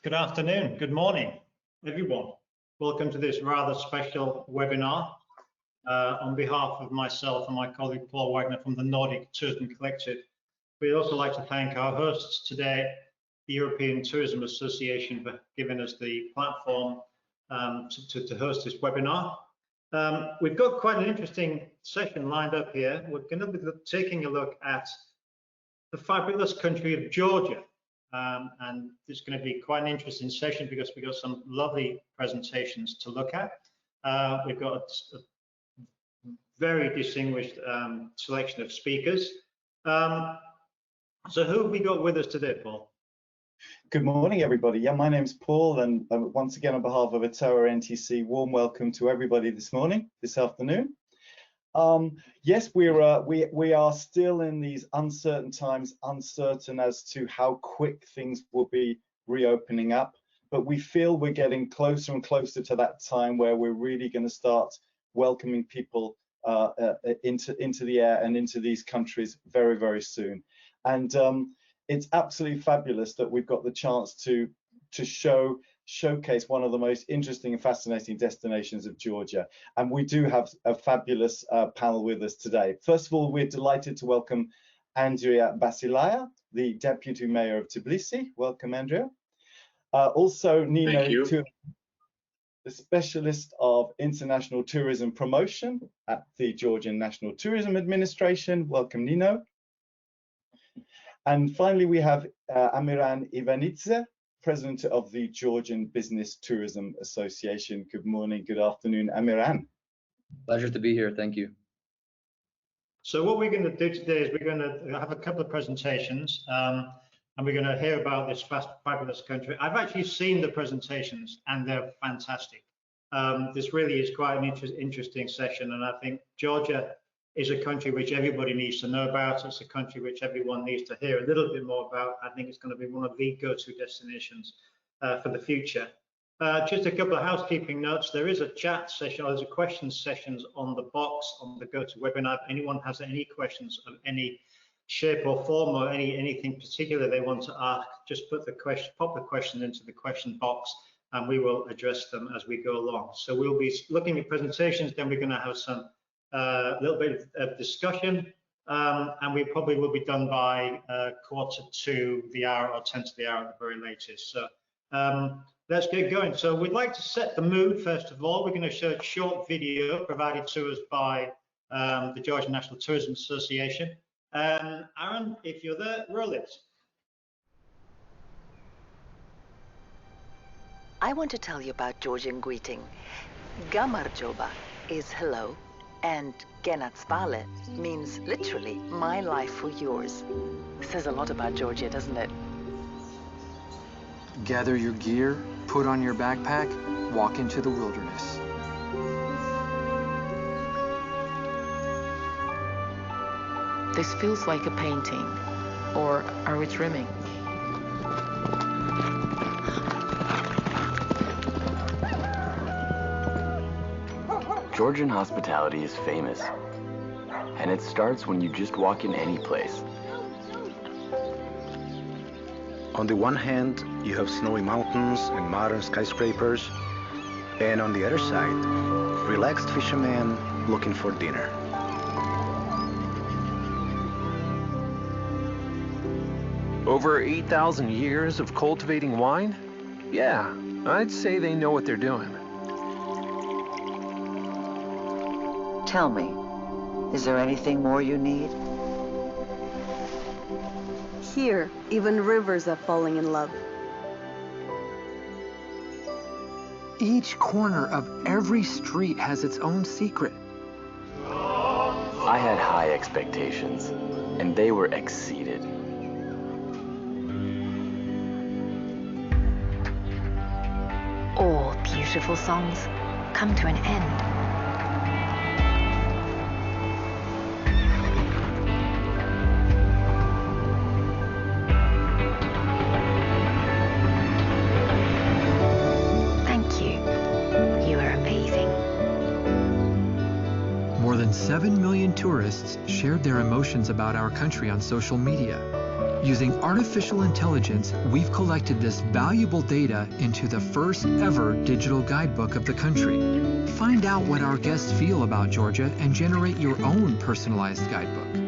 Good afternoon, good morning, everyone. Welcome to this rather special webinar on behalf of myself and my colleague Paul Wagner from the Nordic Tourism Collective. We'd also like to thank our hosts today, the European Tourism Association, for giving us the platform to host this webinar. We've got quite an interesting session lined up here. We're going to be taking a look at the fabulous country of Georgia. And it's going to be quite an interesting session because we've got some lovely presentations to look at. We've got a very distinguished selection of speakers. So who have we got with us today, Paul? Good morning, everybody. Yeah, my name's Paul, and once again, on behalf of ATOA NTC, warm welcome to everybody this afternoon. Yes, we are still in these uncertain times, uncertain as to how quick things will be reopening up, but we feel we're getting closer and closer to that time where we're really going to start welcoming people into the air and into these countries very, very soon. And it's absolutely fabulous that we've got the chance to showcase one of the most interesting and fascinating destinations of Georgia. And we do have a fabulous panel with us today. First of all, we're delighted to welcome Andria Basilaia, the Deputy Mayor of Tbilisi. Welcome, Andria. Also, Nino, the Specialist of International Tourism Promotion at the Georgian National Tourism Administration. Welcome, Nino. And finally, we have Amiran Ivanidze, President of the Georgian Business Tourism Association. Good morning, good afternoon, Amiran. Pleasure to be here, thank you. So what we're going to do today is we're going to have a couple of presentations and we're going to hear about this fabulous country. I've actually seen the presentations and they're fantastic. This really is quite an interesting session, and I think Georgia is a country which everybody needs to know about. It's a country which everyone needs to hear a little bit more about. I think it's going to be one of the go-to destinations for the future. Just a couple of housekeeping notes. There is a chat session, or there's a questions sessions on the box on the GoToWebinar. If anyone has any questions of any shape or form or anything particular they want to ask, just pop the question into the question box and we will address them as we go along. So we'll be looking at presentations, then we're going to have some little bit of discussion, and we probably will be done by 1:45 the hour or 10 to the hour at the very latest. So let's get going. So we'd like to set the mood first of all. We're going to show a short video provided to us by the Georgian National Tourism Association. Aaron, if you're there, roll it. I want to tell you about Georgian greeting. Gamarjoba is hello, and Genatspale means literally my life for yours. Says a lot about Georgia, doesn't it? Gather your gear, put on your backpack, walk into the wilderness. This feels like a painting, or are we trimming? Georgian hospitality is famous, and it starts when you just walk in any place. On the one hand, you have snowy mountains and modern skyscrapers, and on the other side, relaxed fishermen looking for dinner. Over 8,000 years of cultivating wine? Yeah, I'd say they know what they're doing. Tell me, is there anything more you need? Here, even rivers are falling in love. Each corner of every street has its own secret. I had high expectations, and they were exceeded. All beautiful songs come to an end. Thank you. You are amazing. More than 7 million tourists shared their emotions about our country on social media. Using artificial intelligence, we've collected this valuable data into the first ever digital guidebook of the country. Find out what our guests feel about Georgia and generate your own personalized guidebook.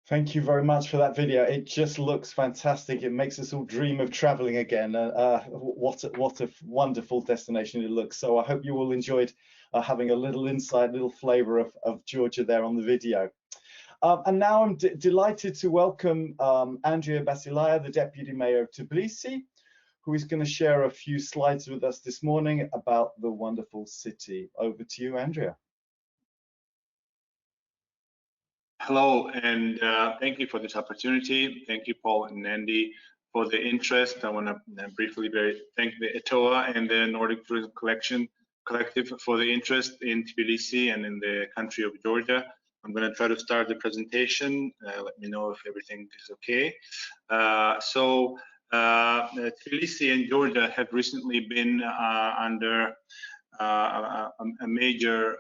Thank you very much for that video. It just looks fantastic. It makes us all dream of traveling again. What a wonderful destination it looks. So I hope you all enjoyed having a little insight, little flavor of Georgia there on the video. And now I'm delighted to welcome Andria Basilaia, the Deputy Mayor of Tbilisi, who is going to share a few slides with us this morning about the wonderful city. Over to you, Andria. Hello, and thank you for this opportunity. Thank you, Paul and Andy, for the interest. I want to briefly thank the ETOA and the Nordic Tourism Collective for the interest in Tbilisi and in the country of Georgia. I'm going to try to start the presentation. Let me know if everything is okay. Tbilisi and Georgia have recently been under a major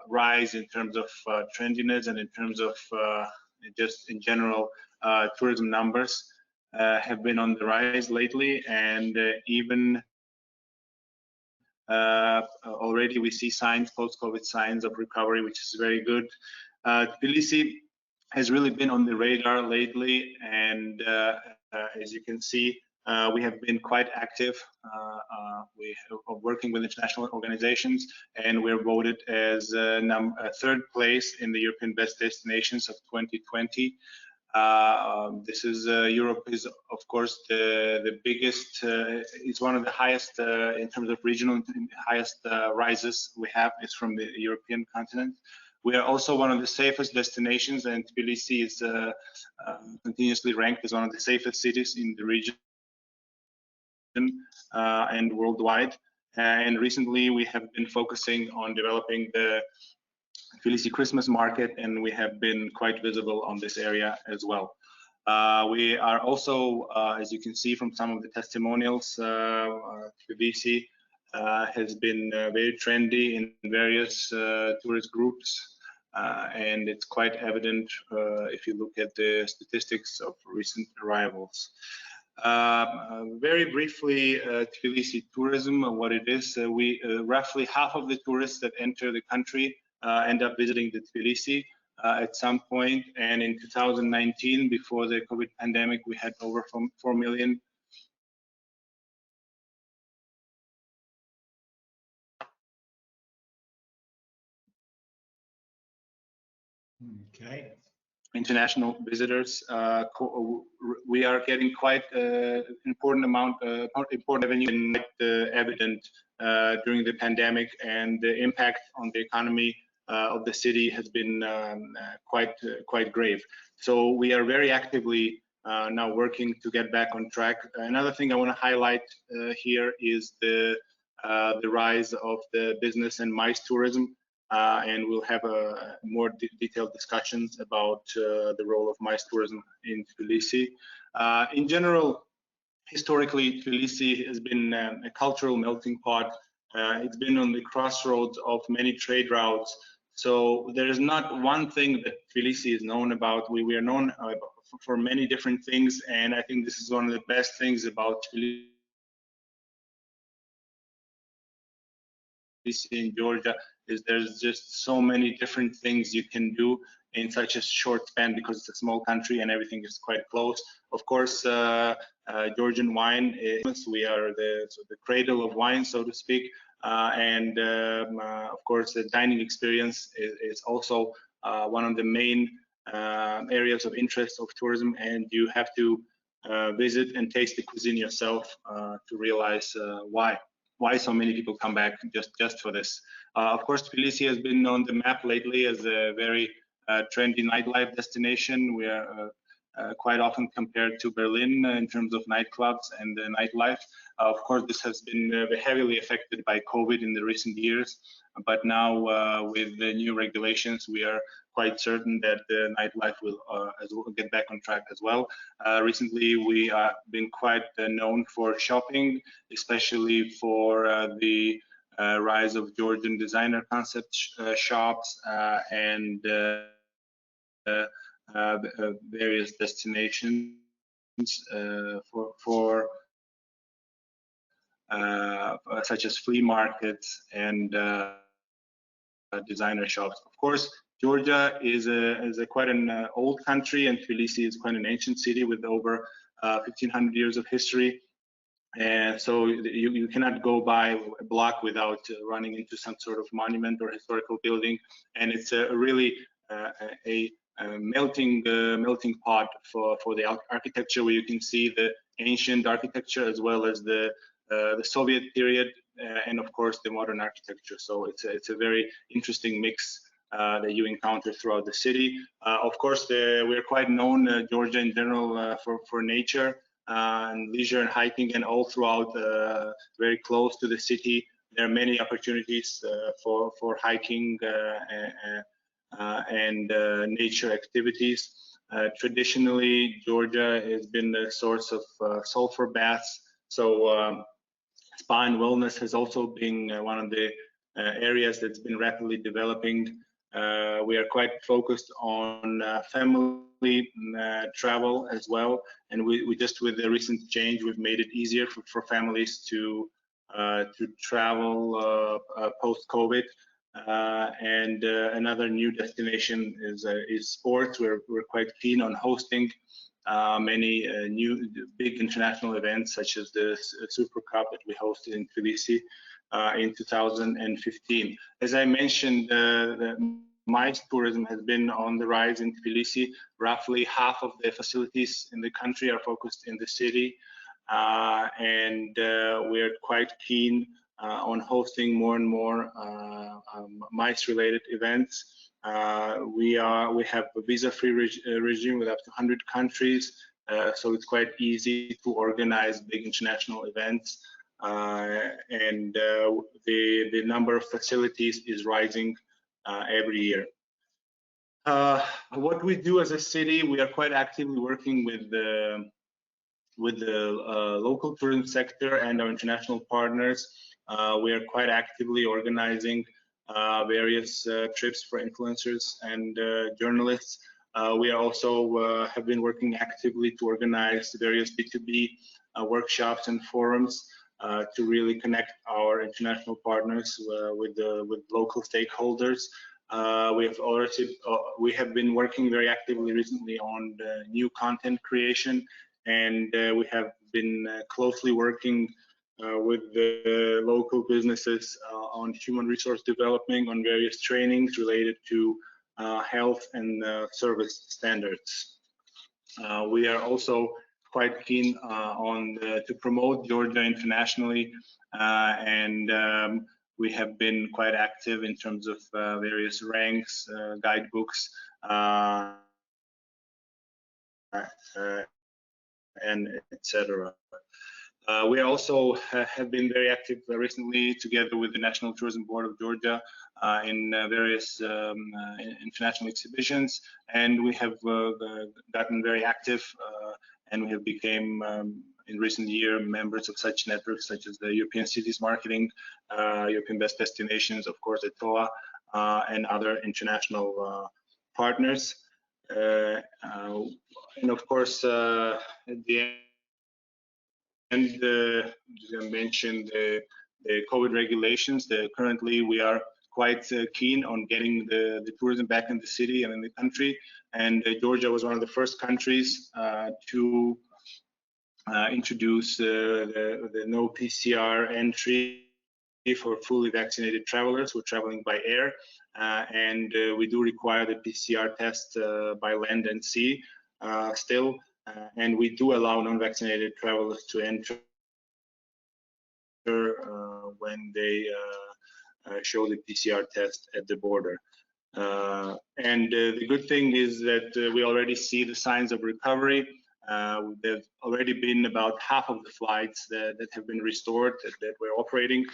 rise in terms of trendiness and in terms of just in general tourism numbers have been on the rise lately, and even already we see signs, post-COVID signs of recovery, which is very good. Tbilisi has really been on the radar lately, and as you can see, we have been quite active. We are working with international organizations, and we're voted as third place in the European Best Destinations of 2020. This is Europe is of course the biggest. It's one of the highest in terms of regional highest rises we have is from the European continent. We are also one of the safest destinations, and Tbilisi is continuously ranked as one of the safest cities in the region and worldwide. And recently we have been focusing on developing the Tbilisi Christmas market, and we have been quite visible on this area as well. We are also, as you can see from some of the testimonials, Tbilisi has been very trendy in various tourist groups, and it's quite evident if you look at the statistics of recent arrivals. Very briefly, Tbilisi tourism, what it is, roughly half of the tourists that enter the country end up visiting the Tbilisi at some point, and in 2019, before the COVID pandemic, we had over 4 million international visitors. We are getting quite important revenue, and evident during the pandemic, and the impact on the economy of the city has been quite grave. So we are very actively now working to get back on track. Another thing I want to highlight here is the rise of the business and MICE tourism. And we'll have more detailed discussions about the role of MICE tourism in Tbilisi. In general, historically, Tbilisi has been a cultural melting pot. It's been on the crossroads of many trade routes. So there is not one thing that Tbilisi is known about. We are known for many different things, and I think this is one of the best things about Tbilisi in Georgia, is there's just so many different things you can do in such a short span, because it's a small country and everything is quite close. Of course, Georgian wine is, we are the cradle of wine, so to speak, and of course the dining experience is also one of the main areas of interest of tourism, and you have to visit and taste the cuisine yourself to realize why so many people come back just for this. Of course, Tbilisi has been on the map lately as a very trendy nightlife destination. We are quite often compared to Berlin in terms of nightclubs and nightlife. Of course, this has been heavily affected by COVID in the recent years, but now with the new regulations, we are quite certain that the nightlife will get back on track as well. Recently, we have been quite known for shopping, especially for the rise of Georgian designer concept shops and various destinations for such as flea markets and designer shops. Of course, Georgia is quite an old country, and Tbilisi is quite an ancient city with over 1,500 years of history. And so you cannot go by a block without running into some sort of monument or historical building. And it's a really a melting pot for the architecture, where you can see the ancient architecture as well as the Soviet period, and of course the modern architecture. So it's a very interesting mix that you encounter throughout the city. Of course, we're quite known, Georgia in general, for nature and leisure and hiking, and all throughout, very close to the city. There are many opportunities for hiking and nature activities. Traditionally, Georgia has been a source of sulfur baths. So spa and wellness has also been one of the areas that's been rapidly developing. We are quite focused on family travel as well, and we just, with the recent change, we've made it easier for families to travel post-COVID. And another new destination is sports. We're quite keen on hosting many new big international events, such as the Super Cup that we hosted in Tbilisi in 2015. As I mentioned, MICE tourism has been on the rise in Tbilisi. Roughly half of the facilities in the country are focused in the city, and we're quite keen on hosting more and more MICE-related events. We have a visa-free regime with up to 100 countries, so it's quite easy to organize big international events, and the number of facilities is rising every year. What we do as a city, we are quite actively working with the local tourism sector and our international partners. We are quite actively organizing various trips for influencers and journalists. We are also have been working actively to organize various B2B workshops and forums to really connect our international partners with local stakeholders. We have been working very actively recently on the new content creation, and we have been closely working with the local businesses on human resource development, on various trainings related to health and service standards. We are also quite keen to promote Georgia internationally, and we have been quite active in terms of various ranks, guidebooks, and etc. We also have been very active recently, together with the National Tourism Board of Georgia, in various international exhibitions, and we have gotten very active, and we have become in recent years members of such networks such as the European Cities Marketing, European Best Destinations, of course, ETOA, and other international partners. And of course, at the end, just going to mention the COVID regulations. Currently, we are quite keen on getting the tourism back in the city and in the country. And Georgia was one of the first countries to introduce the no PCR entry for fully vaccinated travelers who are traveling by air. And we do require the PCR test by land and sea still. And we do allow non-vaccinated travelers to enter when they show the PCR test at the border. And the good thing is that we already see the signs of recovery. There've already been about half of the flights that have been restored, that were operating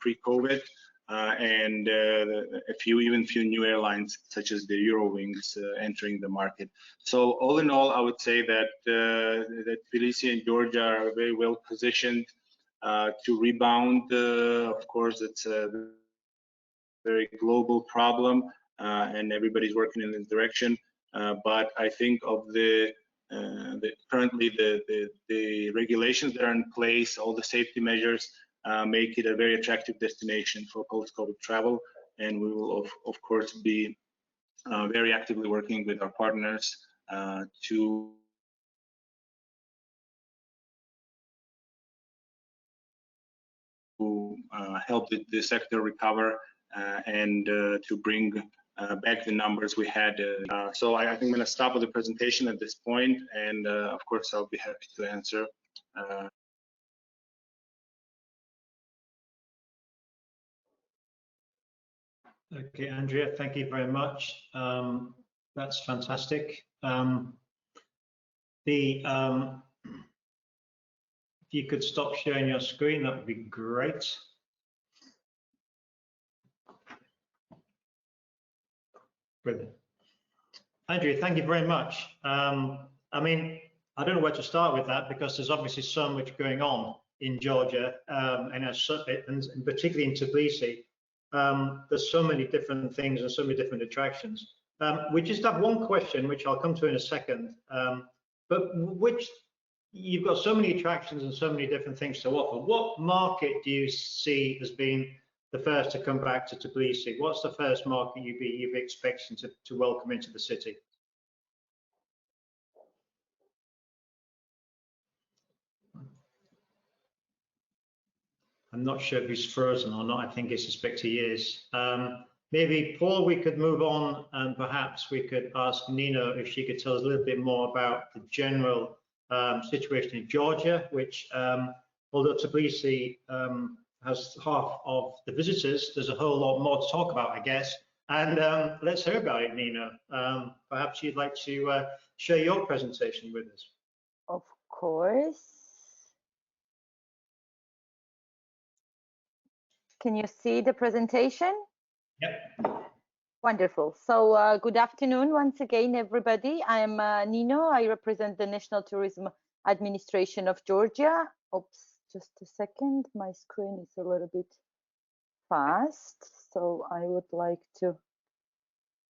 pre-COVID, and even few new airlines such as the Eurowings entering the market. So all in all, I would say that that Tbilisi and Georgia are very well positioned to rebound. Of course, it's a very global problem, and everybody's working in this direction. But I think of currently the regulations that are in place, all the safety measures, make it a very attractive destination for post-COVID travel. And we will, of course, be very actively working with our partners to help the sector recover and to bring back the numbers we had. So I think I'm going to stop with the presentation at this point, and of course I'll be happy to answer. Okay, Andria, thank you very much. That's fantastic. If you could stop sharing your screen, that would be great. Brilliant. Andrea, thank you very much. I mean, I don't know where to start with that because there's obviously so much going on in Georgia, and particularly in Tbilisi. There's so many different things and so many different attractions. We just have one question, which I'll come to in a second. But you've got so many attractions and so many different things to offer. What market do you see as being the first to come back to Tbilisi? What's the first market you'd be expecting to welcome into the city? I'm not sure if he's frozen or not. I think I suspect he is. Maybe, Paul, we could move on and perhaps we could ask Nino if she could tell us a little bit more about the general situation in Georgia, which, although Tbilisi has half of the visitors, there's a whole lot more to talk about, I guess. And let's hear about it, Nino. Perhaps you'd like to share your presentation with us. Of course. Can you see the presentation? Yep. Wonderful. So good afternoon once again, everybody. I'm Nino. I represent the National Tourism Administration of Georgia. Oops, just a second. My screen is a little bit fast. So I would like to,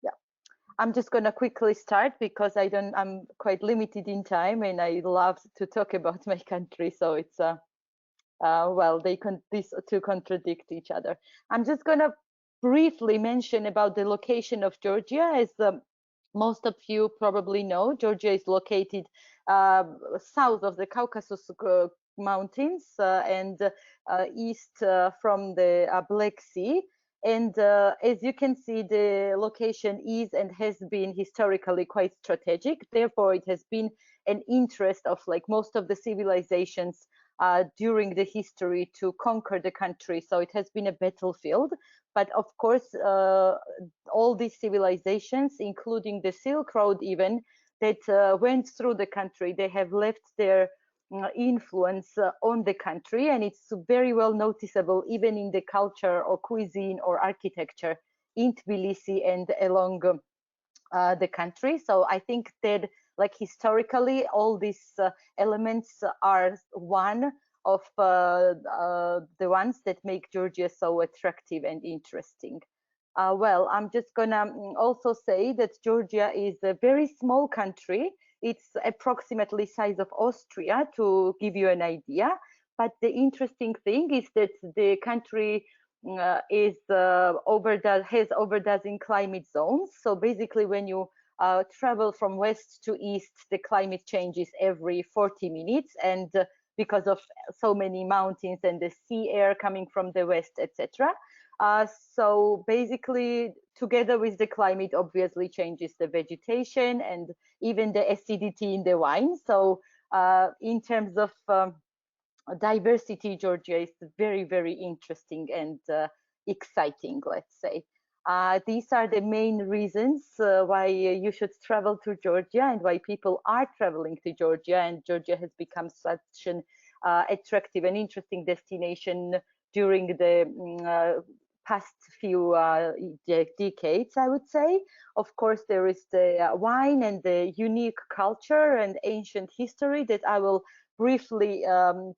yeah. I'm just going to quickly start because I'm quite limited in time and I love to talk about my country. So it's well, these two contradict each other. I'm just going to briefly mention about the location of Georgia. As most of you probably know, Georgia is located south of the Caucasus Mountains and east from the Black Sea. And as you can see, the location is and has been historically quite strategic. Therefore, it has been an interest of like most of the civilizations during the history to conquer the country. So it has been a battlefield. But of course, all these civilizations, including the Silk Road even, that went through the country, they have left their influence on the country. And it's very well noticeable even in the culture or cuisine or architecture in Tbilisi and along the country. So I think that like historically, all these elements are one of the ones that make Georgia so attractive and interesting. Well, I'm just gonna also say that Georgia is a very small country. It's approximately size of Austria, to give you an idea. But the interesting thing is that the country has overdozen climate zones. So basically, when you travel from west to east, the climate changes every 40 minutes, and because of so many mountains and the sea air coming from the west, etc. So basically, together with the climate, obviously changes the vegetation and even the acidity in the wine. So in terms of diversity, Georgia is very, very interesting and exciting, let's say. These are the main reasons why you should travel to Georgia and why people are traveling to Georgia. And Georgia has become such an attractive and interesting destination during the past few decades, I would say. Of course, there is the wine and the unique culture and ancient history that I will briefly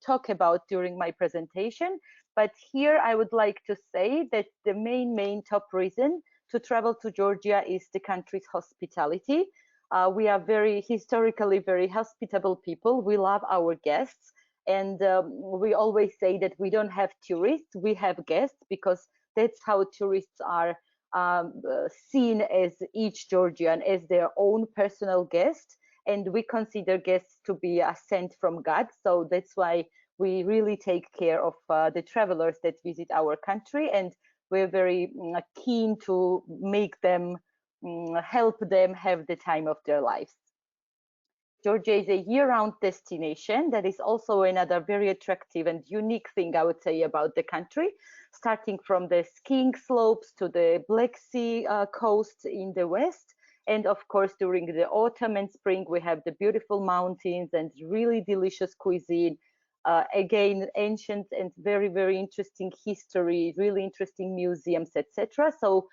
talk about during my presentation. But here I would like to say that the main top reason to travel to Georgia is the country's hospitality. We are historically very hospitable people. We love our guests. And we always say that we don't have tourists, we have guests, because that's how tourists are seen as each Georgian, as their own personal guest. And we consider guests to be sent from God. So that's why we really take care of the travelers that visit our country. And we're very keen to make them, help them have the time of their lives. Georgia is a year-round destination. That is also another very attractive and unique thing I would say about the country, starting from the skiing slopes to the Black Sea coast in the west. And of course, during the autumn and spring, we have the beautiful mountains and really delicious cuisine. Again, ancient and very interesting history, really interesting museums, etc. So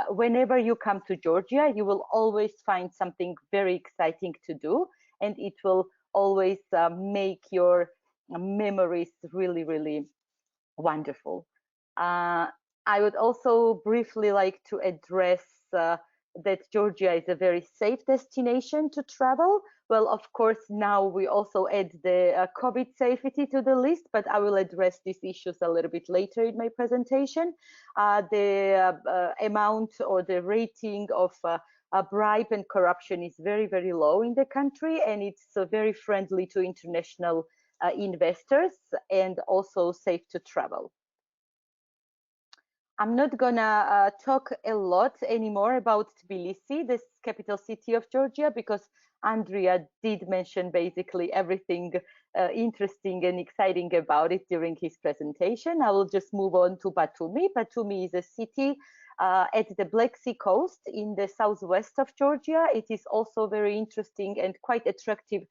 whenever you come to Georgia, you will always find something very exciting to do, and it will always make your memories really wonderful. I would also briefly like to address that Georgia is a very safe destination to travel. Well, of course, now we also add the COVID safety to the list, but I will address these issues a little bit later in my presentation. The amount or the rating of bribe and corruption is very low in the country, and it's very friendly to international investors and also safe to travel. I'm not gonna talk a lot anymore about Tbilisi, the capital city of Georgia, because Andria did mention basically everything interesting and exciting about it during his presentation. I will just move on to Batumi. Batumi is a city at the Black Sea coast in the southwest of Georgia. It is also very interesting and quite attractive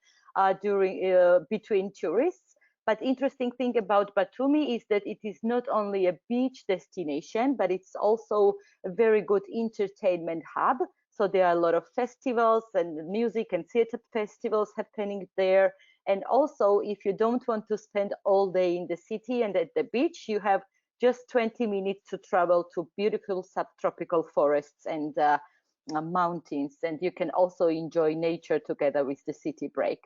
between tourists. But interesting thing about Batumi is that it is not only a beach destination, but it's also a very good entertainment hub. So there are a lot of festivals and music and theater festivals happening there. And also, if you don't want to spend all day in the city and at the beach, you have just 20 minutes to travel to beautiful subtropical forests and mountains. And you can also enjoy nature together with the city break.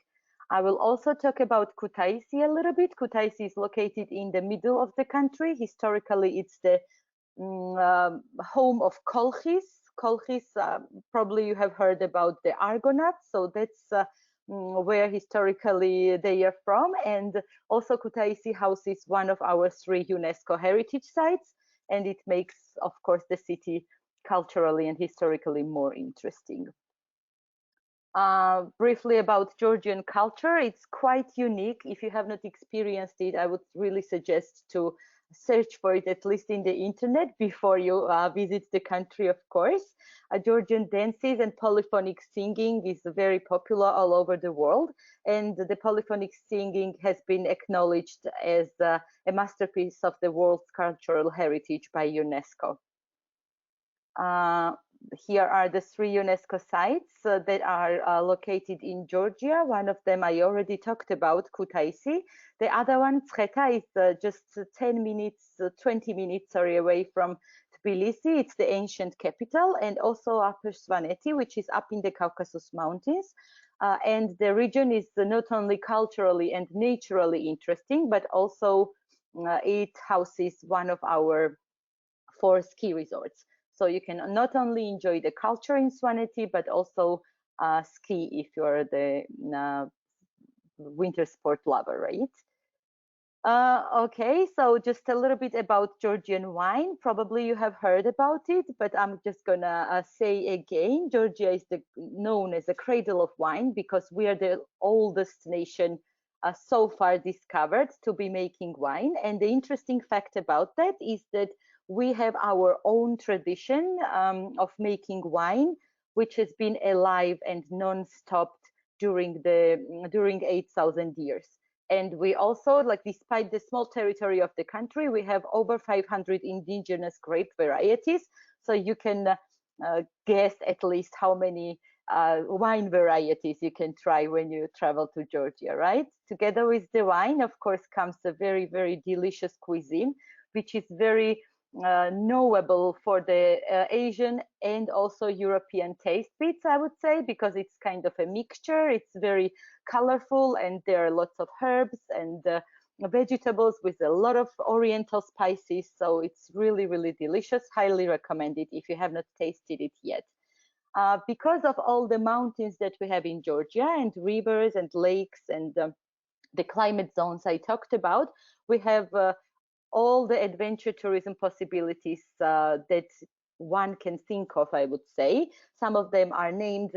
I will also talk about Kutaisi a little bit. Kutaisi is located in the middle of the country. Historically, it's the home of Kolkhis. Kolkhis, probably you have heard about the Argonauts. So that's where historically they are from. And also Kutaisi houses one of our 3 UNESCO heritage sites. And it makes, of course, the city culturally and historically more interesting. Briefly about Georgian culture, it's quite unique. If you have not experienced it, I would really suggest to search for it, at least in the internet, before you visit the country, of course. Georgian dances and polyphonic singing is very popular all over the world, and the polyphonic singing has been acknowledged as a masterpiece of the world's cultural heritage by UNESCO. Here are the 3 UNESCO sites that are located in Georgia. One of them I already talked about, Kutaisi. The other one, Tsketa, is just 20 minutes away from Tbilisi. It's the ancient capital, and also Upper Svaneti, which is up in the Caucasus Mountains. And the region is not only culturally and naturally interesting, but also it houses one of our 4 ski resorts. So you can not only enjoy the culture in Svaneti, but also ski if you're the winter sport lover, right? Okay, so just a little bit about Georgian wine. Probably you have heard about it, but I'm just gonna say again, Georgia is known as the cradle of wine because we are the oldest nation so far discovered to be making wine. And the interesting fact about that is that we have our own tradition of making wine, which has been alive and non-stopped during 8,000 years. And we also, like, despite the small territory of the country, we have over 500 indigenous grape varieties. So you can guess at least how many wine varieties you can try when you travel to Georgia, right? Together with the wine, of course, comes a very, very delicious cuisine, which is very knowable for the Asian and also European taste buds, I would say, because it's kind of a mixture. It's very colorful, and there are lots of herbs and vegetables with a lot of oriental spices. So it's really, really delicious. Highly recommend it if you have not tasted it yet. Because of all the mountains that we have in Georgia, and rivers and lakes, and the climate zones I talked about, we have all the adventure tourism possibilities that one can think of, I would say. Some of them are named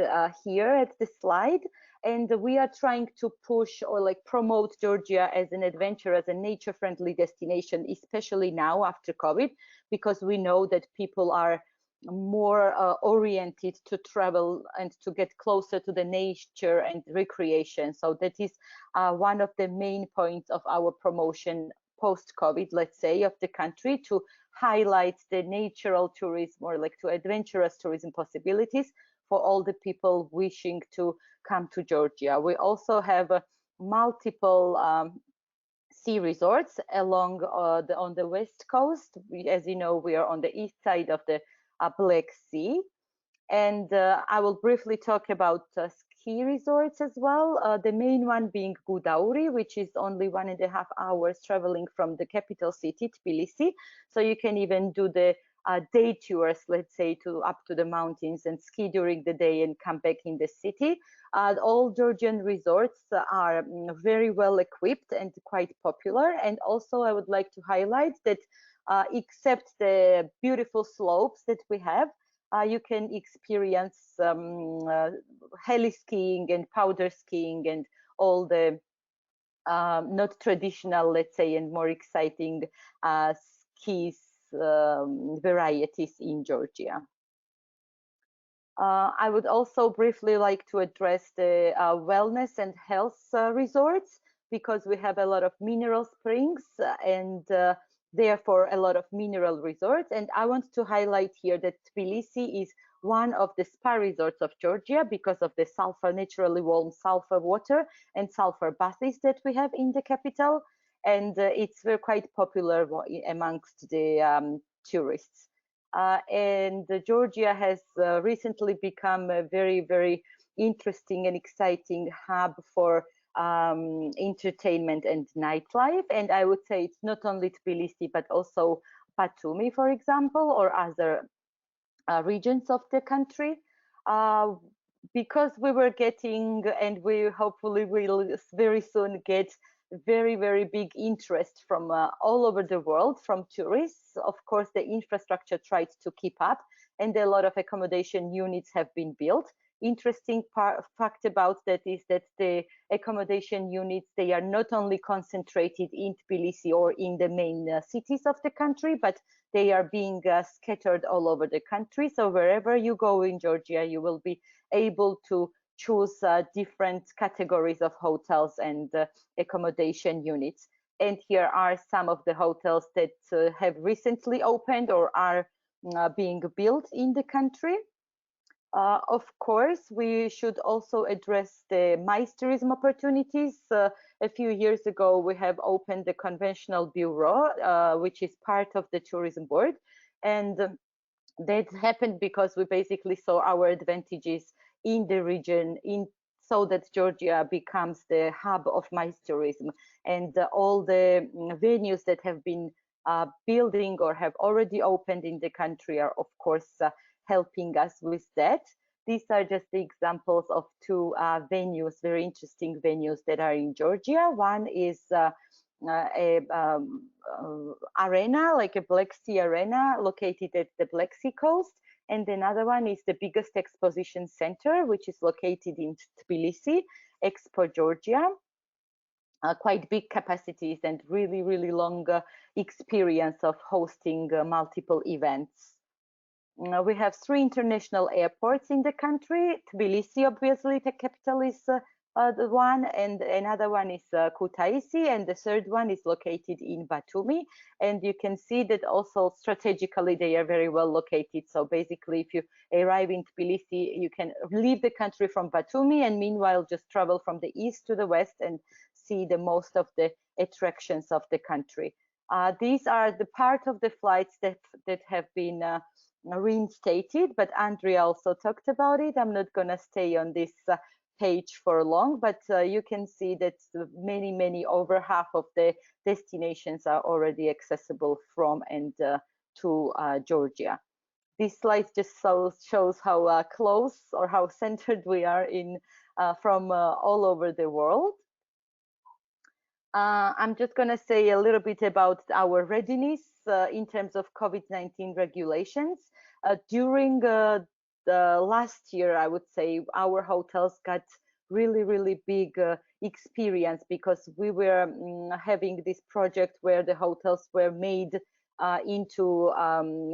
here at the slide, and we are trying to push or like promote Georgia as an adventure, as a nature-friendly destination, especially now after COVID, because we know that people are more oriented to travel and to get closer to the nature and recreation. So that is one of the main points of our promotion post-COVID, let's say, of the country, to highlight the natural tourism or like to adventurous tourism possibilities for all the people wishing to come to Georgia. We also have multiple sea resorts along on the west coast. As you know, we are on the east side of the Black Sea. And I will briefly talk about ski resorts as well. The main one being Gudauri, which is only 1.5 hours traveling from the capital city, Tbilisi. So you can even do the day tours, let's say, up to the mountains and ski during the day and come back in the city. All Georgian resorts are very well equipped and quite popular. And also I would like to highlight that except the beautiful slopes that we have, you can experience heli skiing and powder skiing and all the not traditional, let's say, and more exciting skis varieties in Georgia. I would also briefly like to address the wellness and health resorts, because we have a lot of mineral springs and therefore a lot of mineral resorts. And I want to highlight here that Tbilisi is one of the spa resorts of Georgia because of the naturally warm sulfur water and sulfur baths that we have in the capital. And it's very quite popular amongst the tourists. And Georgia has recently become a very, very interesting and exciting hub for entertainment and nightlife. And I would say it's not only Tbilisi, but also Batumi, for example, or other regions of the country. Because we were getting, and we hopefully will very soon get, very, very big interest from all over the world from tourists. Of course, the infrastructure tried to keep up, and a lot of accommodation units have been built. Interesting fact about that is that the accommodation units, they are not only concentrated in Tbilisi or in the main cities of the country, but they are being scattered all over the country. So wherever you go in Georgia, you will be able to choose different categories of hotels and accommodation units. And here are some of the hotels that have recently opened or are being built in the country. Of course, we should also address the MICE tourism opportunities. A few years ago, we have opened the conventional bureau, which is part of the tourism board. And that happened because we basically saw our advantages in the region, so that Georgia becomes the hub of MICE tourism. And all the venues that have been building or have already opened in the country are, of course, helping us with that. These are just the examples of two venues, very interesting venues that are in Georgia. One is arena, like a Black Sea arena located at the Black Sea coast. And another one is the biggest exposition center, which is located in Tbilisi, Expo Georgia. Quite big capacities and really, really long experience of hosting multiple events. We have 3 international airports in the country. Tbilisi, obviously, the capital is the one, and another one is Kutaisi, and the third one is located in Batumi. And you can see that also strategically they are very well located. So basically, if you arrive in Tbilisi, you can leave the country from Batumi and meanwhile just travel from the east to the west and see the most of the attractions of the country. These are the part of the flights that have been reinstated, but Andria also talked about it. I'm not going to stay on this page for long, but you can see that many, over half of the destinations are already accessible from and to Georgia. This slide just shows how close or how centered we are in from all over the world. I'm just going to say a little bit about our readiness in terms of COVID-19 regulations. During the last year, I would say our hotels got really big experience because we were having this project where the hotels were made into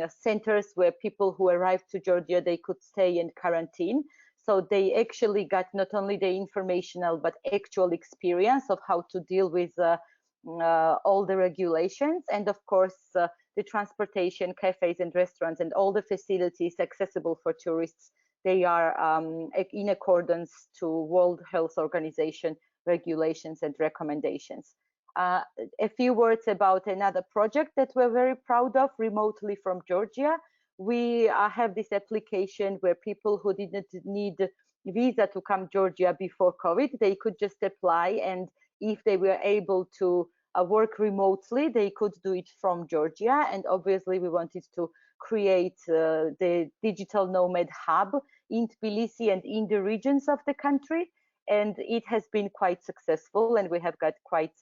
centers where people who arrived to Georgia, they could stay in quarantine. So they actually got not only the informational, but actual experience of how to deal with all the regulations. And of course, the transportation, cafes and restaurants and all the facilities accessible for tourists, they are in accordance to World Health Organization regulations and recommendations. A few words about another project that we're very proud of remotely from Georgia. We have this application where people who didn't need visa to come to Georgia before COVID, they could just apply, and if they were able to work remotely, they could do it from Georgia. And obviously we wanted to create the digital nomad hub in Tbilisi and in the regions of the country, and it has been quite successful, and we have got quite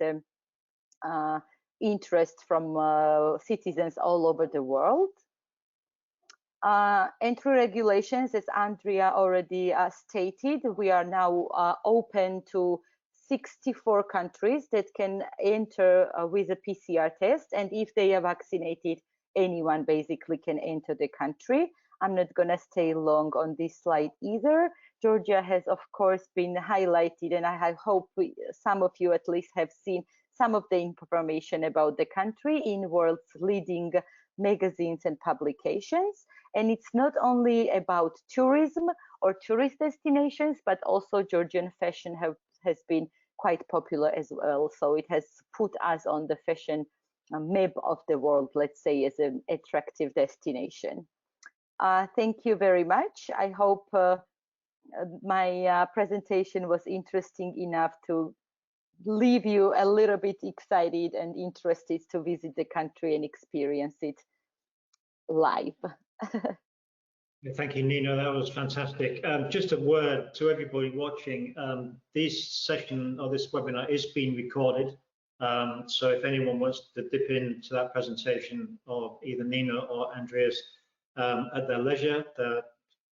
interest from citizens all over the world. Entry regulations, as Andria already stated, we are now open to 64 countries that can enter with a PCR test, and if they are vaccinated, anyone basically can enter the country. I'm not going to stay long on this slide either. Georgia has, of course, been highlighted, and I hope some of you at least have seen some of the information about the country in world's leading magazines and publications. And it's not only about tourism or tourist destinations, but also Georgian fashion has been quite popular as well. So it has put us on the fashion map of the world, let's say, as an attractive destination. Thank you very much. I hope my presentation was interesting enough to leave you a little bit excited and interested to visit the country and experience it live. Thank you, Nino. That was fantastic. Just a word to everybody watching. This session or this webinar is being recorded. So if anyone wants to dip into that presentation of either Nino or Andria's at their leisure,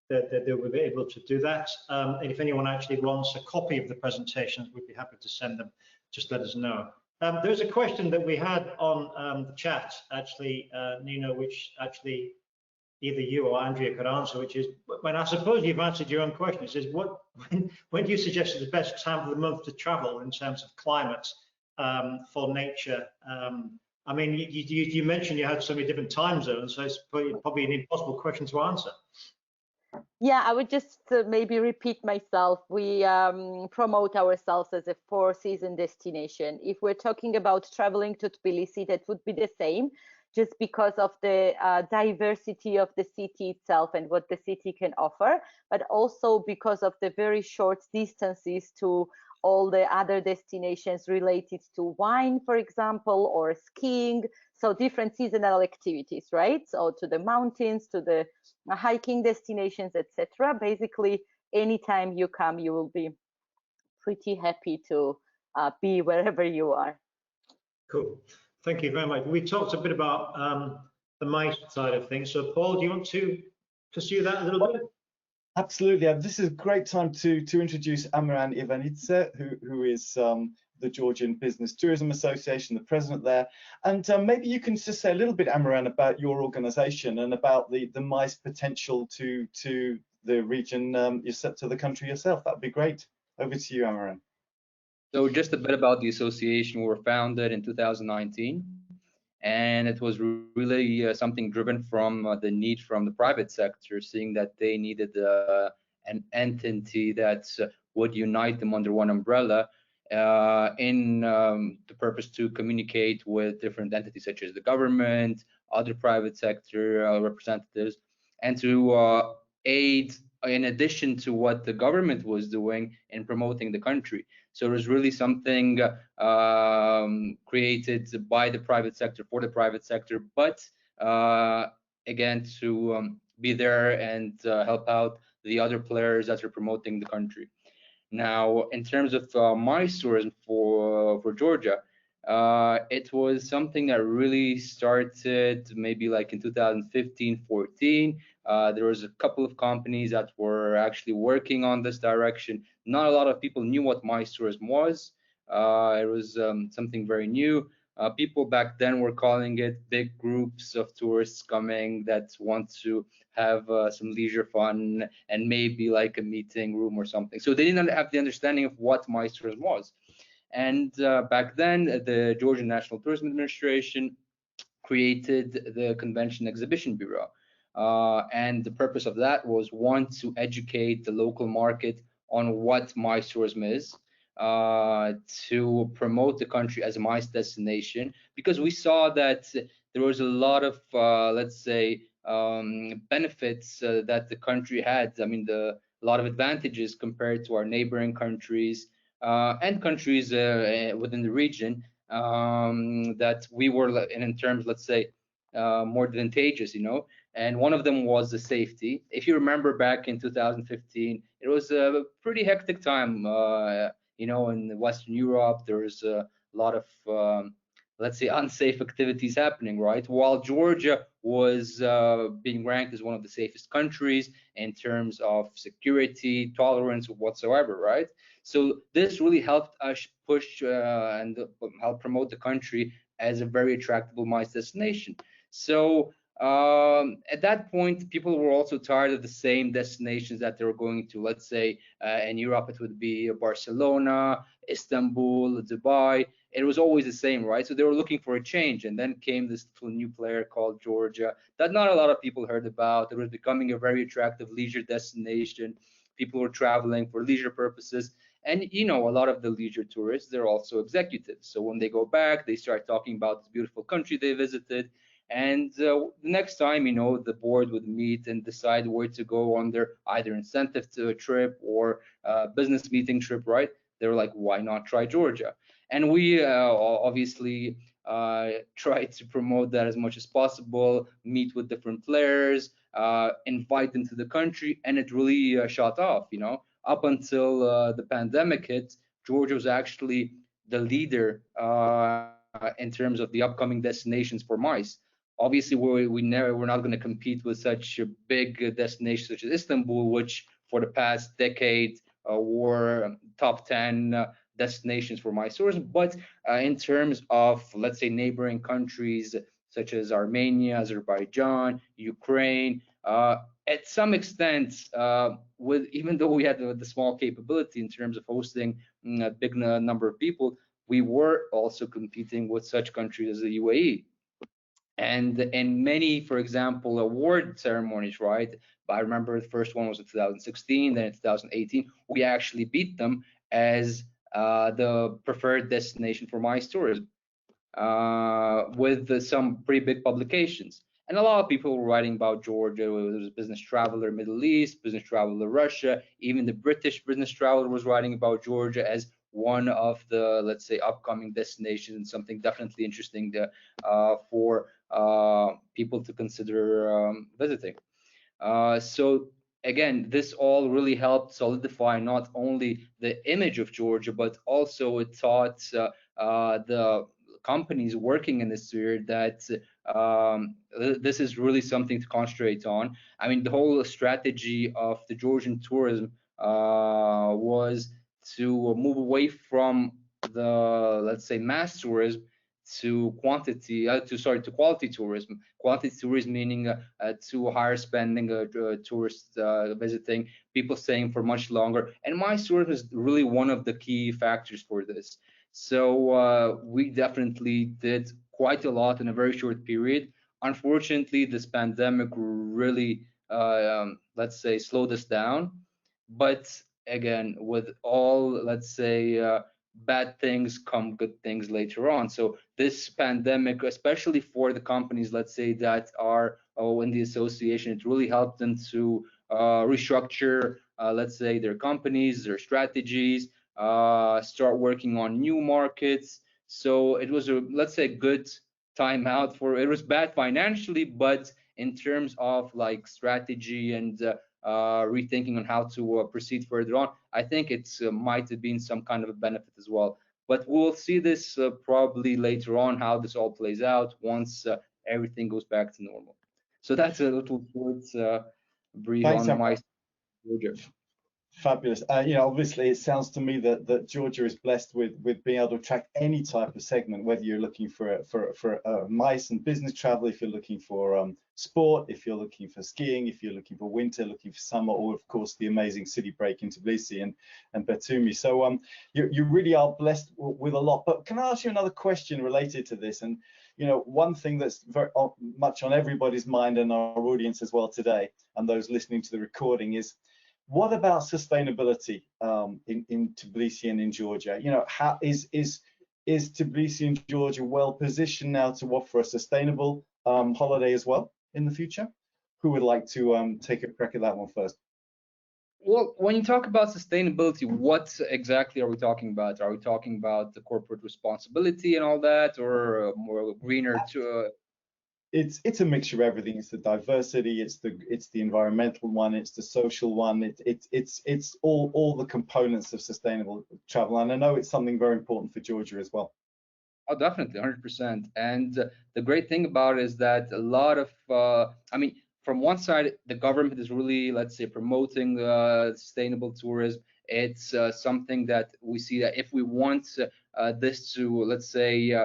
they will be able to do that. And if anyone actually wants a copy of the presentations, we'd be happy to send them. Just let us know. There's a question that we had on the chat, actually, Nino, which actually either you or Andria could answer, which is, when I suppose you've answered your own question. It says, when do you suggest is the best time of the month to travel in terms of climate for nature? I mean, you mentioned you had so many different time zones, so it's probably an impossible question to answer. Yeah, I would just maybe repeat myself. We promote ourselves as a four-season destination. If we're talking about traveling to Tbilisi, that would be the same, just because of the diversity of the city itself and what the city can offer, but also because of the very short distances to all the other destinations related to wine, for example, or skiing. So different seasonal activities, right? So to the mountains, to the hiking destinations, etc. Basically, anytime you come, you will be pretty happy to be wherever you are. Cool. Thank you very much. We talked a bit about the MICE side of things. So Paul, do you want to pursue that a little bit? Absolutely. This is a great time to introduce Amiran Ivanidze, who is the Georgian Business Tourism Association, the president there. And maybe you can just say a little bit, Amiran, about your organization and about the MICE potential to the region, to the country yourself. That'd be great. Over to you, Amiran. So just a bit about the association. We were founded in 2019, and it was really something driven from the need from the private sector, seeing that they needed an entity that would unite them under one umbrella in the purpose to communicate with different entities such as the government, other private sector representatives, and to aid in addition to what the government was doing in promoting the country. So it was really something created by the private sector for the private sector, but again, to be there and help out the other players that are promoting the country. Now, in terms of MICE tourism for Georgia, it was something that really started maybe like in 2015, 14. There was a couple of companies that were actually working on this direction. Not a lot of people knew what MICE tourism was. It was something very new. People back then were calling it big groups of tourists coming that want to have some leisure fun and maybe like a meeting room or something. So they didn't have the understanding of what MICE tourism was. And back then, the Georgian National Tourism Administration created the Convention Exhibition Bureau. And the purpose of that was, one, to educate the local market on what MICE tourism is, to promote the country as a MICE destination, because we saw that there was a lot of, let's say, benefits that the country had. I mean, a lot of advantages compared to our neighboring countries and countries within the region, that we were in terms, let's say, more advantageous, you know. And one of them was the safety. If you remember back in 2015, it was a pretty hectic time. You know, in Western Europe, there was a lot of let's say unsafe activities happening, right? While Georgia was being ranked as one of the safest countries in terms of security, tolerance, whatsoever, right? So this really helped us push and help promote the country as a very attractive MICE destination. So at that point, people were also tired of the same destinations that they were going to. Let's say in Europe, it would be Barcelona, Istanbul, Dubai. It was always the same, right? So they were looking for a change, and then came this new player called Georgia that not a lot of people heard about. It was becoming a very attractive leisure destination. People were traveling for leisure purposes, and you know, a lot of the leisure tourists, they're also executives. So when they go back, they start talking about this beautiful country they visited, and the next time, you know, the board would meet and decide where to go on their either incentive to a trip or business meeting trip, right? They were like, why not try Georgia? And we obviously try to promote that as much as possible, meet with different players, invite them to the country, and it really shot off. You know, up until the pandemic hit, Georgia was actually the leader in terms of the upcoming destinations for MICE. Obviously, we're not going to compete with such a big destination such as Istanbul, which for the past decade were top 10 destinations for MICE tourism. But in terms of, let's say, neighboring countries such as Armenia, Azerbaijan, Ukraine, at some extent, with even though we had the small capability in terms of hosting a big number of people, we were also competing with such countries as the UAE. And in many, for example, award ceremonies, right? I remember the first one was in 2016, then in 2018, we actually beat them as the preferred destination for MICE tourism with some pretty big publications. And a lot of people were writing about Georgia. There was Business Traveler Middle East, Business Traveler Russia, even the British Business Traveler was writing about Georgia as one of the, let's say, upcoming destinations, and something definitely interesting to, for people to consider visiting. So again, this all really helped solidify not only the image of Georgia, but also it taught the companies working in this sphere that this is really something to concentrate on. I mean, the whole strategy of the Georgian tourism was to move away from the, let's say, mass tourism to quality tourism. Quality tourism meaning to higher spending tourists visiting, people staying for much longer. And MICE tourism is really one of the key factors for this. So we definitely did quite a lot in a very short period. Unfortunately, this pandemic really, let's say, slowed us down. But again, with all, let's say, bad things come good things later on. So this pandemic, especially for the companies, let's say, that are in the association, it really helped them to restructure, let's say, their companies, their strategies, start working on new markets. So it was a, let's say, good time out for, it was bad financially, but in terms of like strategy and rethinking on how to proceed further on, I think it's might have been some kind of a benefit as well. But we'll see this probably later on, how this all plays out once everything goes back to normal. So that's a little short brief Thanks, on my Georgia. Fabulous. Obviously, it sounds to me that Georgia is blessed with being able to attract any type of segment, whether you're looking for MICE and business travel, if you're looking for sport, if you're looking for skiing, if you're looking for winter, looking for summer, or of course the amazing city break in Tbilisi and Batumi. So you really are blessed with a lot. But can I ask you another question related to this? And one thing that's very much on everybody's mind and our audience as well today, and those listening to the recording, is what about sustainability in Tbilisi and in Georgia? How is Tbilisi and Georgia well positioned now to offer a sustainable holiday as well in the future? Who would like to take a crack at that one first? Well, when you talk about sustainability, what exactly are we talking about? Are we talking about the corporate responsibility and all that, or more greener to? It's a mixture of everything. It's the diversity, it's the environmental one, it's the social one. It's all the components of sustainable travel, and I know it's something very important for Georgia as well. Oh, definitely, 100%. And the great thing about it is that a lot of, I mean, from one side, the government is really, let's say, promoting sustainable tourism. It's something that we see that if we want this to, let's say,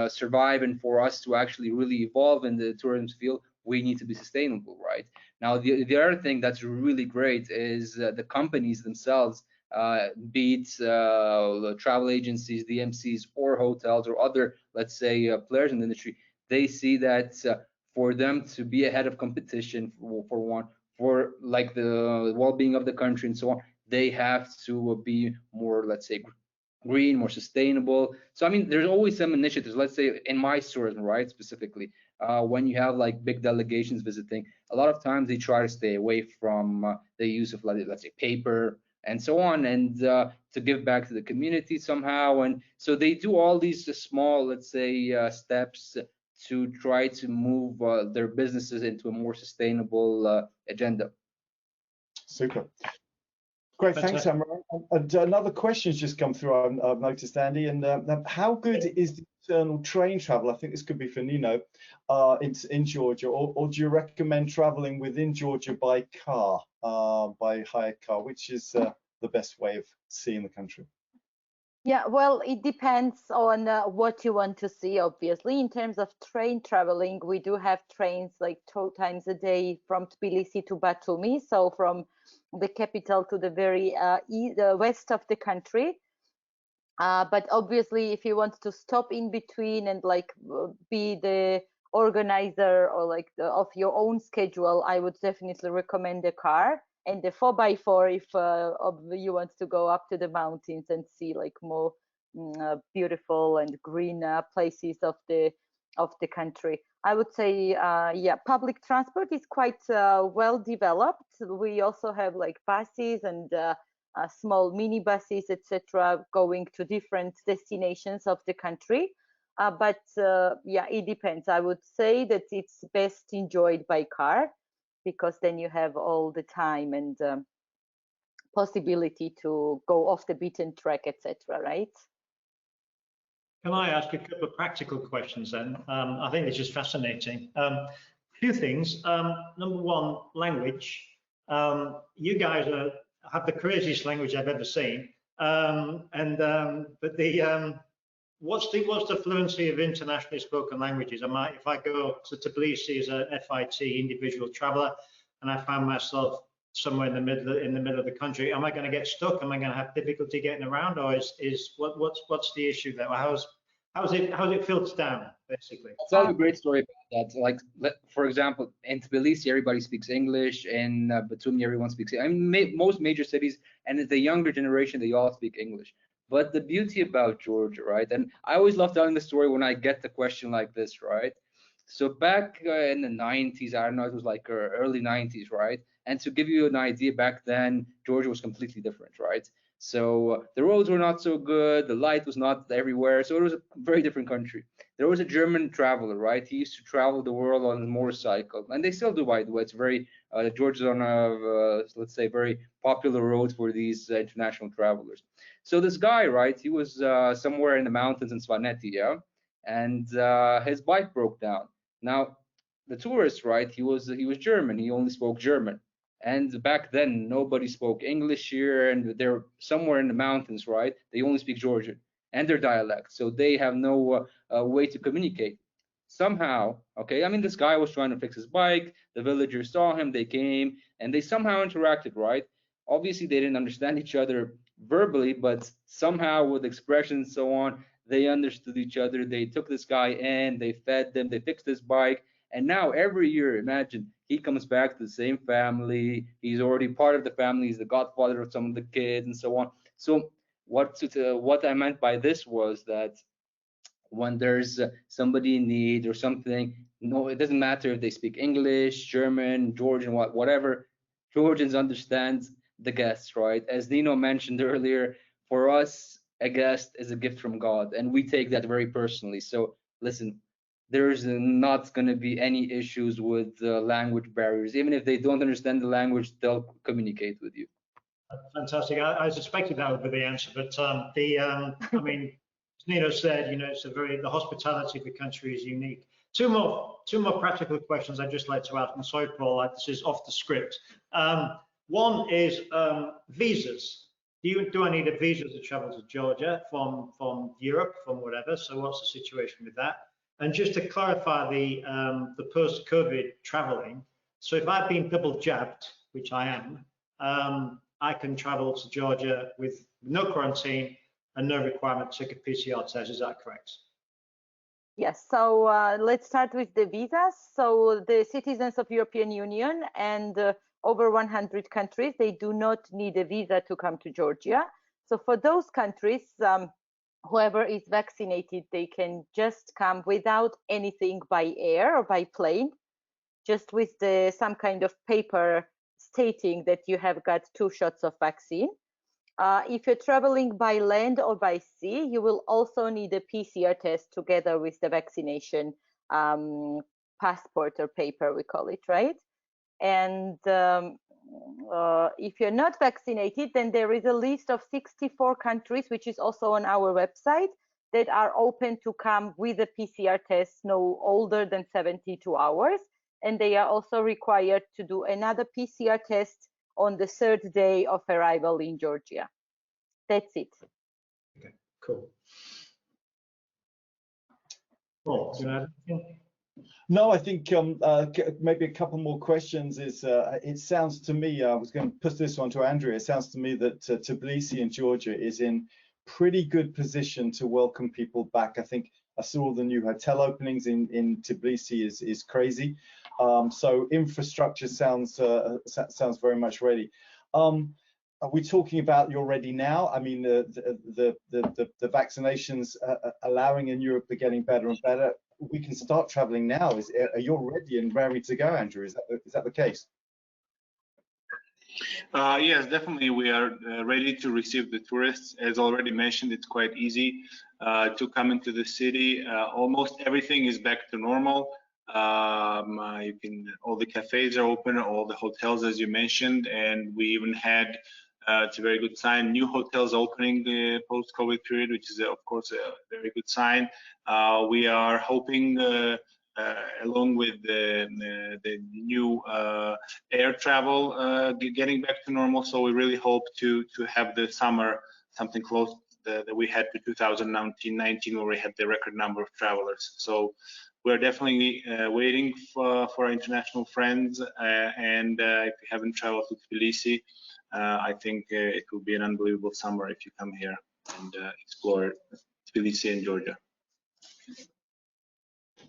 survive, and for us to actually really evolve in the tourism field, we need to be sustainable, right? Now, the other thing that's really great is the companies themselves, be it travel agencies, DMCs, or hotels, or other, let's say, players in the industry. They see that for them to be ahead of competition, for like the well-being of the country and so on, they have to be more, let's say, green, more sustainable. So I mean, there's always some initiatives. Let's say in MICE tourism, right, specifically, when you have like big delegations visiting, a lot of times they try to stay away from the use of, let's say, paper and so on, and to give back to the community somehow. And so they do all these small, let's say, steps to try to move their businesses into a more sustainable agenda. Super. Great, thanks, Amiran. And another question's just come through, I've noticed, Andy, and how good is the internal train travel? I think this could be for Nino, in Georgia, or do you recommend traveling within Georgia by car, by hired car? Which is the best way of seeing the country? Yeah, well, it depends on what you want to see, obviously. In terms of train traveling, we do have trains like 2 times a day from Tbilisi to Batumi, so from the capital to the very west of the country. But obviously, if you want to stop in between and like be the organizer or like of your own schedule, I would definitely recommend a car. And the 4x4 if you want to go up to the mountains and see like more beautiful and green places of the country. I would say, yeah, public transport is quite well developed. We also have like buses and small mini buses, etc., going to different destinations of the country. But yeah, it depends. I would say that it's best enjoyed by car, because then you have all the time and possibility to go off the beaten track, etc., right? Can I ask a couple of practical questions then? I think this is fascinating. A few things. Number one, language. You guys have the craziest language I've ever seen. But what's the fluency of internationally spoken languages? If I go to Tbilisi as a FIT individual traveler, and I find myself somewhere in the middle of the country, am I going to get stuck? Am I going to have difficulty getting around, or what's the issue there? How's it filtered down, basically? I'll tell you a great story about that. Like, for example, in Tbilisi, everybody speaks English. In Batumi, everyone speaks. I mean, most major cities, and the younger generation, they all speak English. But the beauty about Georgia, right? And I always love telling the story when I get the question like this, right? So back in the 90s, I don't know, it was like early 90s, right? And to give you an idea, back then, Georgia was completely different, right? So the roads were not so good, the light was not everywhere, so it was a very different country. There was a German traveler, right? He used to travel the world on a motorcycle, and they still do, by the way. It's very Georgia's on a let's say very popular road for these international travelers. So this guy, right? He was somewhere in the mountains in Svaneti, yeah, and his bike broke down. Now the tourist, right? He was German. He only spoke German. And back then, nobody spoke English here, and they're somewhere in the mountains, right? They only speak Georgian and their dialect, so they have no way to communicate. Somehow, okay, I mean, this guy was trying to fix his bike. The villagers saw him, they came, and they somehow interacted, right? Obviously, they didn't understand each other verbally, but somehow with expressions and so on, they understood each other. They took this guy in, they fed them, they fixed his bike, and now every year, imagine, he comes back to the same family. He's already part of the family. He's the godfather of some of the kids and so on. So what I meant by this was that when there's somebody in need or something, no, it doesn't matter if they speak English, German, Georgian, whatever. Georgians understand the guests, right? As Nino mentioned earlier, for us, a guest is a gift from God, and we take that very personally. So listen, there's not going to be any issues with language barriers. Even if they don't understand the language, they'll communicate with you. Fantastic. I suspected that would be the answer, but I mean, as Nino said, you know, the hospitality of the country is unique. Two more practical questions I'd just like to ask. I'm sorry, Paul, this is off the script. One is visas. Do I need a visa to travel to Georgia from Europe, from whatever? So what's the situation with that? And just to clarify the post-COVID traveling, so if I've been double jabbed, which I am, I can travel to Georgia with no quarantine and no requirement to take a PCR test. Is that correct? Yes. So let's start with the visas. So the citizens of European Union and over 100 countries, they do not need a visa to come to Georgia. So for those countries, whoever is vaccinated, they can just come without anything by air or by plane, just with some kind of paper stating that you have got 2 shots of vaccine. If you're traveling by land or by sea, you will also need a PCR test together with the vaccination passport or paper, we call it, right? And if you're not vaccinated, then there is a list of 64 countries, which is also on our website, that are open to come with a PCR test no older than 72 hours. And they are also required to do another PCR test on the 3rd day of arrival in Georgia. That's it. Okay, cool. Paul, do you have anything? No, I think maybe a couple more questions is, it sounds to me, I was going to put this one to Andria, it sounds to me that Tbilisi in Georgia is in pretty good position to welcome people back. I think I saw all the new hotel openings in Tbilisi is crazy. So infrastructure sounds very much ready. Are we talking about you're ready now? I mean, the vaccinations allowing in Europe are getting better and better. We can start traveling now. Are you ready and raring to go, Andrew? Is that the case? Yes, definitely. We are ready to receive the tourists. As already mentioned, it's quite easy to come into the city. Almost everything is back to normal. All the cafes are open, all the hotels, as you mentioned, and we even had, it's a very good sign, new hotels opening the post-COVID period, which is, of course, a very good sign. We are hoping, along with the new air travel getting back to normal, so we really hope to have the summer something close that we had to 2019, where we had the record number of travelers. So we're definitely waiting for our international friends, and if you haven't traveled to Tbilisi, I think it will be an unbelievable summer if you come here and explore Tbilisi and Georgia.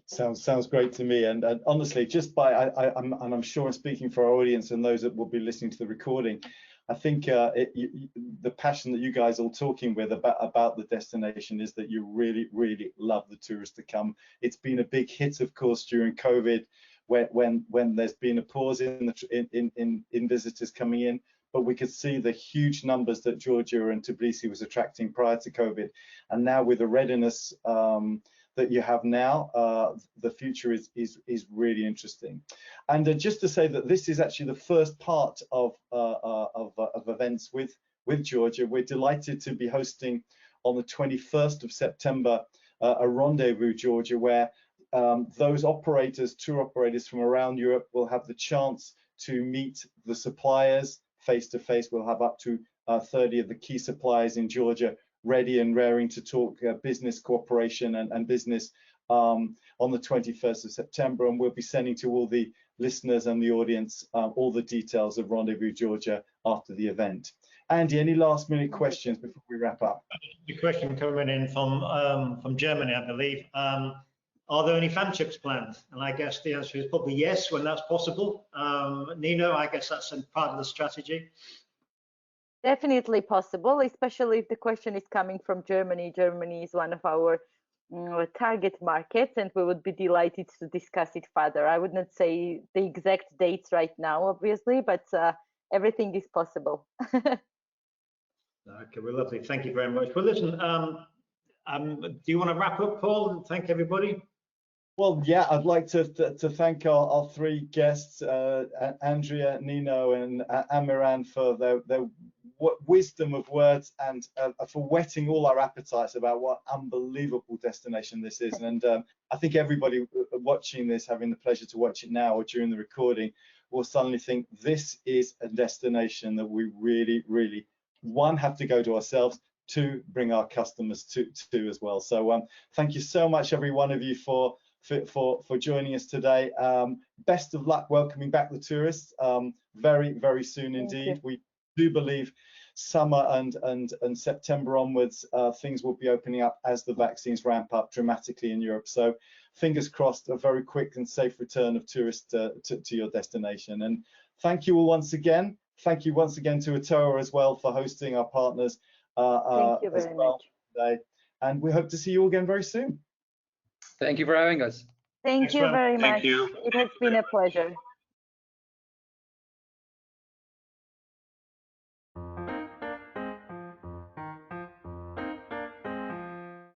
Sounds great to me, and honestly, just by I'm sure I'm speaking for our audience and those that will be listening to the recording, I think the passion that you guys are all talking with about the destination is that you really love the tourists to come. It's been a big hit, of course, during COVID, when there's been a pause in visitors coming in, but we could see the huge numbers that Georgia and Tbilisi was attracting prior to COVID, and now with the readiness that you have now, the future is really interesting. And just to say that this is actually the first part of events with Georgia. We're delighted to be hosting on the 21st of September a rendezvous Georgia, where those tour operators from around Europe will have the chance to meet the suppliers face to face. We'll have up to 30 of the key suppliers in Georgia ready and raring to talk business cooperation and business on the 21st of September, and we'll be sending to all the listeners and the audience all the details of Rendezvous Georgia after the event. Andy, any last minute questions before we wrap up? The question coming in from Germany, I believe. Are there any fan trips planned? And I guess the answer is probably yes, when that's possible. Nino, I guess that's a part of the strategy. Definitely possible, especially if the question is coming from Germany. Germany is one of our target markets, and we would be delighted to discuss it further. I would not say the exact dates right now, obviously, but everything is possible. Okay, well, lovely. Thank you very much. Well, listen, do you want to wrap up, Paul, and thank everybody? Well, yeah, I'd like to thank our three guests, Andria, Nino, and Amiran, for their wisdom of words and for whetting all our appetites about what unbelievable destination this is. And I think everybody watching this, having the pleasure to watch it now or during the recording, will suddenly think this is a destination that we really, one, have to go to ourselves, two, bring our customers to as well. So thank you so much, every one of you, for joining us today. Best of luck welcoming back the tourists very soon indeed. We do believe summer and September onwards, things will be opening up as the vaccines ramp up dramatically in Europe. So fingers crossed, a very quick and safe return of tourists to your destination. And thank you all once again. Thank you once again to ATOA as well for hosting our partners thank you very much today. And we hope to see you all again very soon. Thank you for having us. Thank you very much. Thank you. It has been a pleasure.